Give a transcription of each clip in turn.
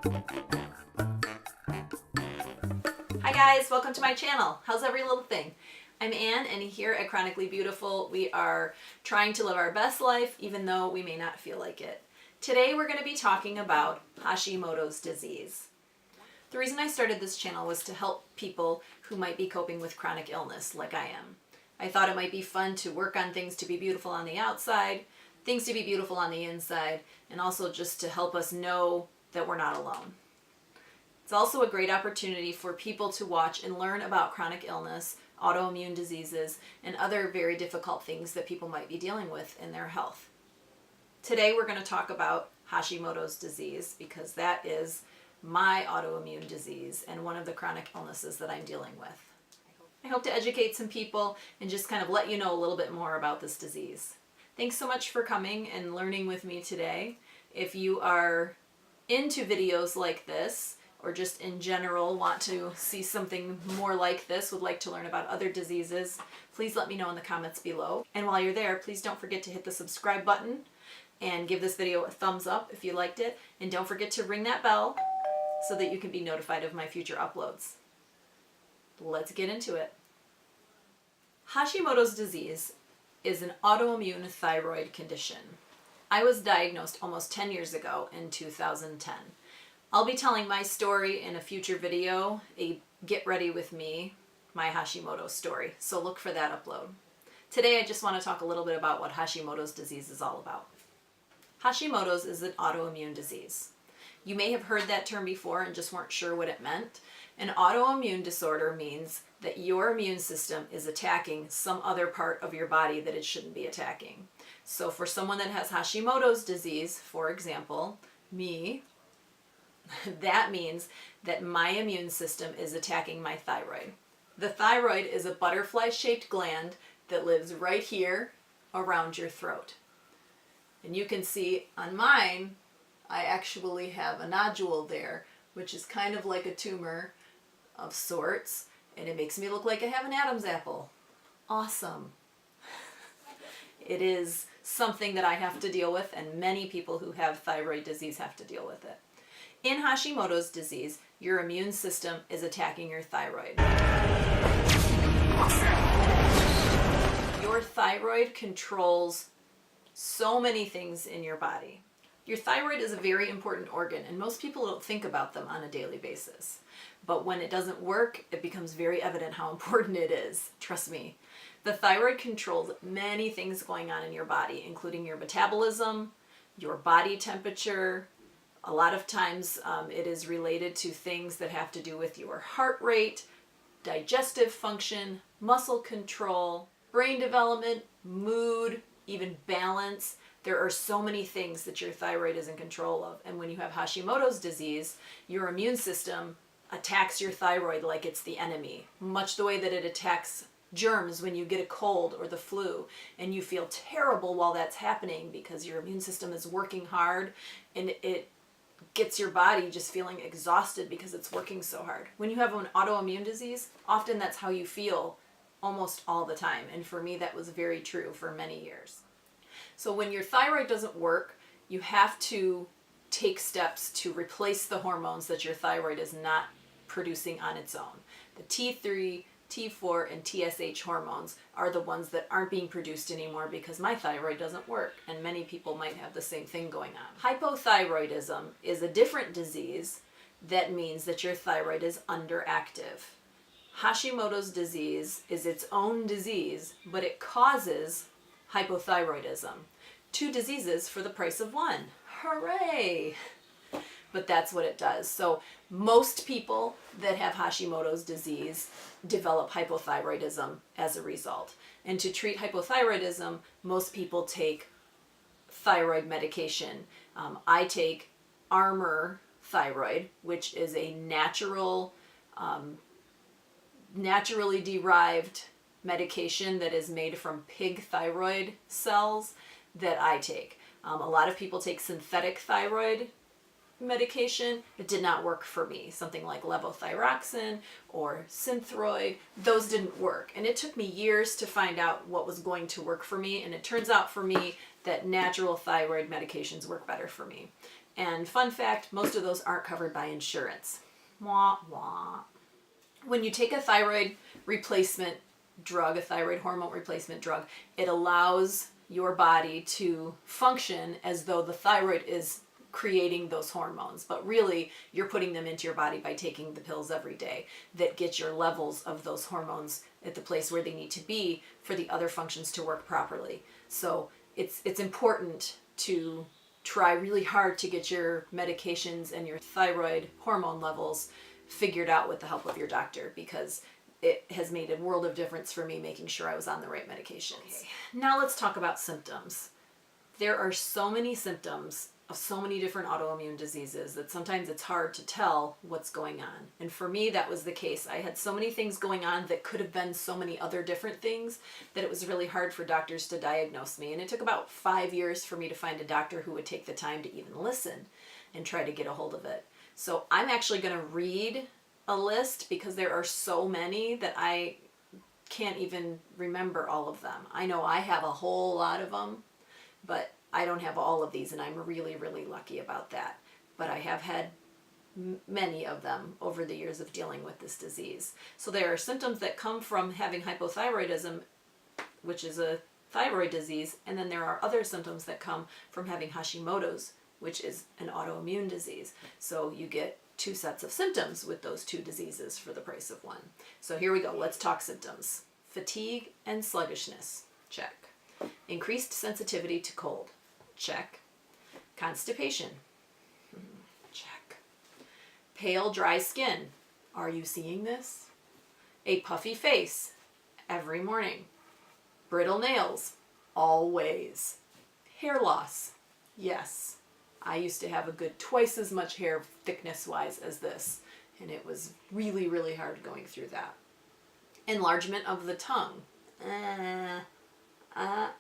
Hi guys, welcome to my channel. How's every little thing? I'm Ann, and here at Chronically Beautiful, we are trying to live our best life even though we may not feel like it. Today we're going to be talking about Hashimoto's disease. The reason I started this channel was to help people who might be coping with chronic illness like I am. I thought it might be fun to work on things to be beautiful on the outside, things to be beautiful on the inside, and also just to help us know that we're not alone. It's also a great opportunity for people to watch and learn about chronic illness, autoimmune diseases, and other very difficult things that people might be dealing with in their health. Today we're going to talk about Hashimoto's disease because that is my autoimmune disease and one of the chronic illnesses that I'm dealing with. I hope to educate some people and just kind of let you know a little bit more about this disease. Thanks so much for coming and learning with me today. If you are into videos like this, or just in general want to see something more like this, would like to learn about other diseases, please let me know in the comments below. And while you're there, please don't forget to hit the subscribe button and give this video a thumbs up if you liked it. And don't forget to ring that bell so that you can be notified of my future uploads. Let's get into it. Hashimoto's disease is an autoimmune thyroid condition. I was diagnosed almost 10 years ago in 2010. I'll be telling my story in a future video, a Get Ready With Me, my Hashimoto story, so look for that upload. Today I just want to talk a little bit about what Hashimoto's disease is all about. Hashimoto's is an autoimmune disease. You may have heard that term before and just weren't sure what it meant. An autoimmune disorder means that your immune system is attacking some other part of your body that it shouldn't be attacking. So for someone that has Hashimoto's disease, for example, me, that means that my immune system is attacking my thyroid. The thyroid is a butterfly-shaped gland that lives right here around your throat. And you can see on mine, I actually have a nodule there, which is kind of like a tumor of sorts, and it makes me look like I have an Adam's apple. Awesome. It is something that I have to deal with, and many people who have thyroid disease have to deal with it. In Hashimoto's disease, your immune system is attacking your thyroid. Your thyroid controls so many things in your body. Your thyroid is a very important organ, and most people don't think about them on a daily basis. But when it doesn't work, it becomes very evident how important it is. Trust me. The thyroid controls many things going on in your body, including your metabolism, your body temperature. A lot of times it is related to things that have to do with your heart rate, digestive function, muscle control, brain development, mood, even balance. There are so many things that your thyroid is in control of. And when you have Hashimoto's disease, your immune system attacks your thyroid like it's the enemy, much the way that it attacks germs when you get a cold or the flu, and you feel terrible while that's happening because your immune system is working hard and it gets your body just feeling exhausted because it's working so hard. When you have an autoimmune disease, often that's how you feel almost all the time. And for me, that was very true for many years. So when your thyroid doesn't work, you have to take steps to replace the hormones that your thyroid is not producing on its own. The T3, T4, and TSH hormones are the ones that aren't being produced anymore because my thyroid doesn't work, and many people might have the same thing going on. Hypothyroidism is a different disease that means that your thyroid is underactive. Hashimoto's disease is its own disease, but it causes hypothyroidism. Two diseases for the price of one. Hooray! But that's what it does. So most people that have Hashimoto's disease develop hypothyroidism as a result. And to treat hypothyroidism, most people take thyroid medication. I take Armour Thyroid, which is a naturally derived medication that is made from pig thyroid cells that I take. A lot of people take synthetic thyroid medication. It did not work for me. Something like levothyroxine or Synthroid, those didn't work. And it took me years to find out what was going to work for me. And it turns out for me that natural thyroid medications work better for me. And fun fact, most of those aren't covered by insurance. Wah, wah. When you take a thyroid replacement drug, a thyroid hormone replacement drug, it allows your body to function as though the thyroid is creating those hormones, but really you're putting them into your body by taking the pills every day that get your levels of those hormones at the place where they need to be for the other functions to work properly. So it's important to try really hard to get your medications and your thyroid hormone levels figured out with the help of your doctor, because it has made a world of difference for me making sure I was on the right medications. Okay. Now let's talk about symptoms. There are so many symptoms of so many different autoimmune diseases that sometimes it's hard to tell what's going on. And for me, that was the case. I had so many things going on that could have been so many other different things that it was really hard for doctors to diagnose me. And it took about 5 years for me to find a doctor who would take the time to even listen and try to get a hold of it. So I'm actually going to read a list because there are so many that I can't even remember all of them. I know I have a whole lot of them, but I don't have all of these, and I'm really, really lucky about that. But I have had many of them over the years of dealing with this disease. So there are symptoms that come from having hypothyroidism, which is a thyroid disease, and then there are other symptoms that come from having Hashimoto's, which is an autoimmune disease. So you get 2 sets of symptoms with those 2 diseases for the price of 1. So here we go. Let's talk symptoms. Fatigue and sluggishness. Check. Increased sensitivity to cold. Check. Constipation. Check. Pale, dry skin. Are you seeing this? A puffy face. Every morning. Brittle nails. Always. Hair loss. Yes. I used to have a good twice as much hair thickness-wise as this, and it was really, really hard going through that. Enlargement of the tongue. I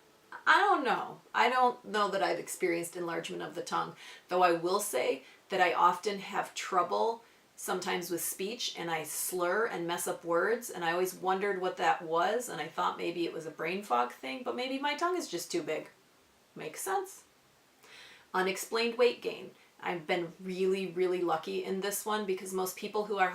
don't know. I don't know that I've experienced enlargement of the tongue, though I will say that I often have trouble sometimes with speech, and I slur and mess up words, and I always wondered what that was, and I thought maybe it was a brain fog thing, but maybe my tongue is just too big. Makes sense. Unexplained weight gain. I've been really, really lucky in this one because most people who are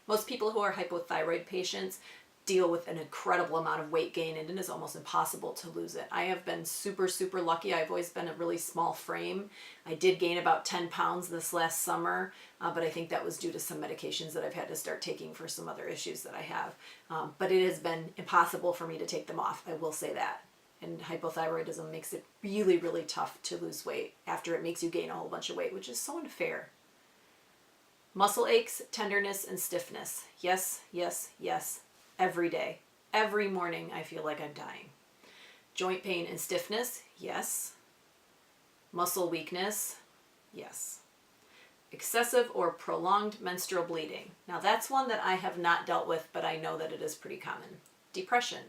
most people who are hypothyroid patients deal with an incredible amount of weight gain, and it is almost impossible to lose it. I have been super, super lucky. I've always been a really small frame. I did gain about 10 pounds this last summer, but I think that was due to some medications that I've had to start taking for some other issues that I have. But it has been impossible for me to take them off, I will say that. And hypothyroidism makes it really, really tough to lose weight after it makes you gain a whole bunch of weight, which is so unfair. Muscle aches, tenderness, and stiffness. Yes, yes, yes. Every day. Every morning I feel like I'm dying. Joint pain and stiffness. Yes. Muscle weakness. Yes. Excessive or prolonged menstrual bleeding. Now that's one that I have not dealt with, but I know that it is pretty common. Depression.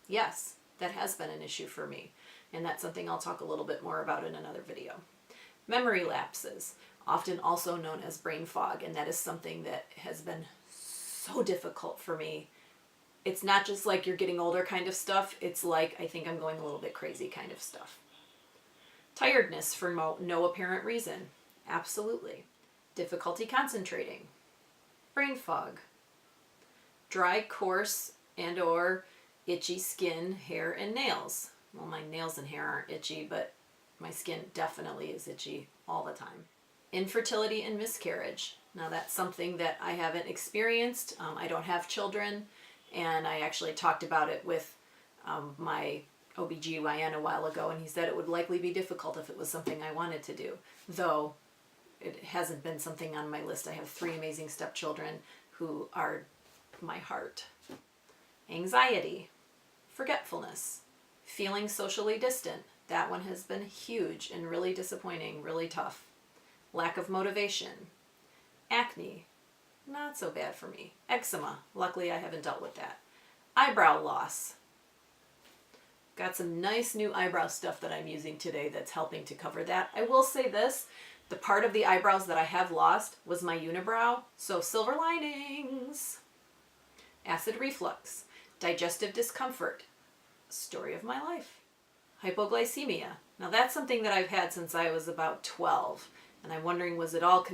Yes, that has been an issue for me. And that's something I'll talk a little bit more about in another video. Memory lapses, often also known as brain fog, and that is something that has been so difficult for me. It's not just like you're getting older kind of stuff, it's like I think I'm going a little bit crazy kind of stuff. Tiredness for no apparent reason. Absolutely. Difficulty concentrating. Brain fog. Dry, coarse, and or itchy skin, hair, and nails. Well, my nails and hair aren't itchy, but my skin definitely is itchy all the time. Infertility and miscarriage. Now that's something that I haven't experienced. I don't have children, and I actually talked about it with my OBGYN a while ago, and he said it would likely be difficult if it was something I wanted to do, though it hasn't been something on my list. I have 3 amazing stepchildren who are my heart. Anxiety, forgetfulness, feeling socially distant. That one has been huge and really disappointing, really tough. Lack of motivation. Acne, not so bad for me. Eczema, luckily I haven't dealt with that. Eyebrow loss. Got some nice new eyebrow stuff that I'm using today that's helping to cover that. I will say this, the part of the eyebrows that I have lost was my unibrow, so silver linings. Acid reflux, digestive discomfort, story of my life. hypoglycemia. Now that's something that I've had since I was about 12. And I'm wondering, was it all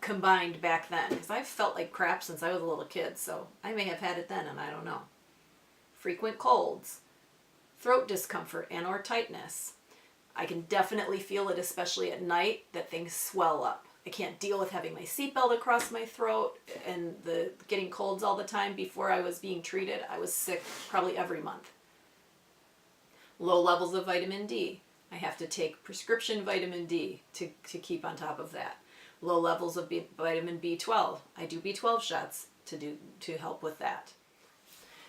combined back then? Because I've felt like crap since I was a little kid, so I may have had it then and I don't know. Frequent colds, throat discomfort and or tightness. I can definitely feel it, especially at night, that things swell up. I can't deal with having my seatbelt across my throat and the getting colds all the time. Before I was being treated, I was sick probably every month. Low levels of vitamin D. I have to take prescription vitamin D to keep on top of that. Low levels of vitamin B12. I do B12 shots to help with that.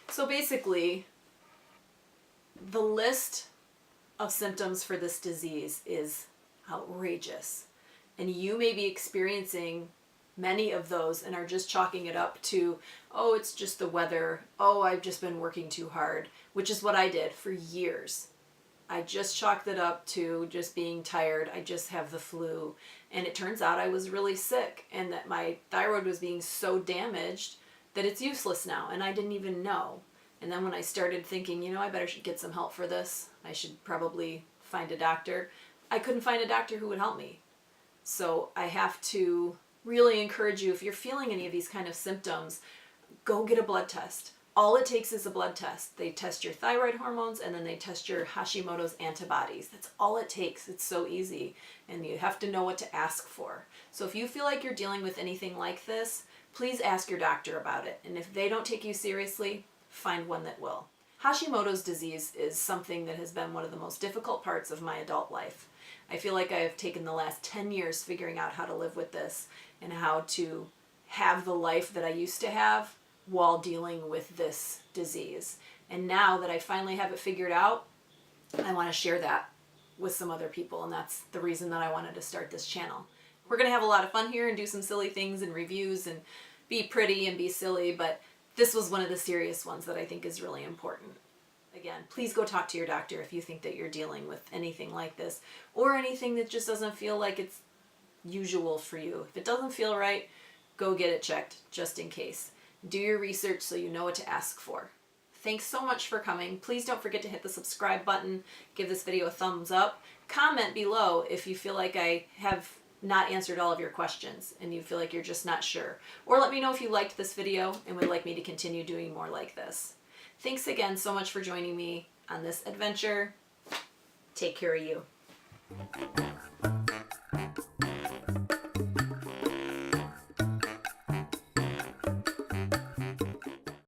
So basically, the list of symptoms for this disease is outrageous. And you may be experiencing many of those and are just chalking it up to, oh, it's just the weather. Oh, I've just been working too hard, which is what I did for years. I just chalked it up to just being tired. I just have the flu. And it turns out I was really sick and that my thyroid was being so damaged that it's useless now. And I didn't even know. And then when I started thinking, I better should get some help for this. I should probably find a doctor. I couldn't find a doctor who would help me. So I have to really encourage you, if you're feeling any of these kind of symptoms, go get a blood test. All it takes is a blood test. They test your thyroid hormones and then they test your Hashimoto's antibodies. That's all it takes. It's so easy. And you have to know what to ask for. So if you feel like you're dealing with anything like this, please ask your doctor about it. And if they don't take you seriously, find one that will. Hashimoto's disease is something that has been one of the most difficult parts of my adult life. I feel like I have taken the last 10 years figuring out how to live with this and how to have the life that I used to have while dealing with this disease. And now that I finally have it figured out, I want to share that with some other people, and that's the reason that I wanted to start this channel. We're going to have a lot of fun here and do some silly things and reviews and be pretty and be silly, but this was one of the serious ones that I think is really important. Again, please go talk to your doctor if you think that you're dealing with anything like this or anything that just doesn't feel like it's usual for you. If it doesn't feel right, go get it checked just in case. Do your research so you know what to ask for. Thanks so much for coming. Please don't forget to hit the subscribe button, give this video a thumbs up, comment below if you feel like I have not answered all of your questions and you feel like you're just not sure. Or let me know if you liked this video and would like me to continue doing more like this. Thanks again so much for joining me on this adventure. Take care of you.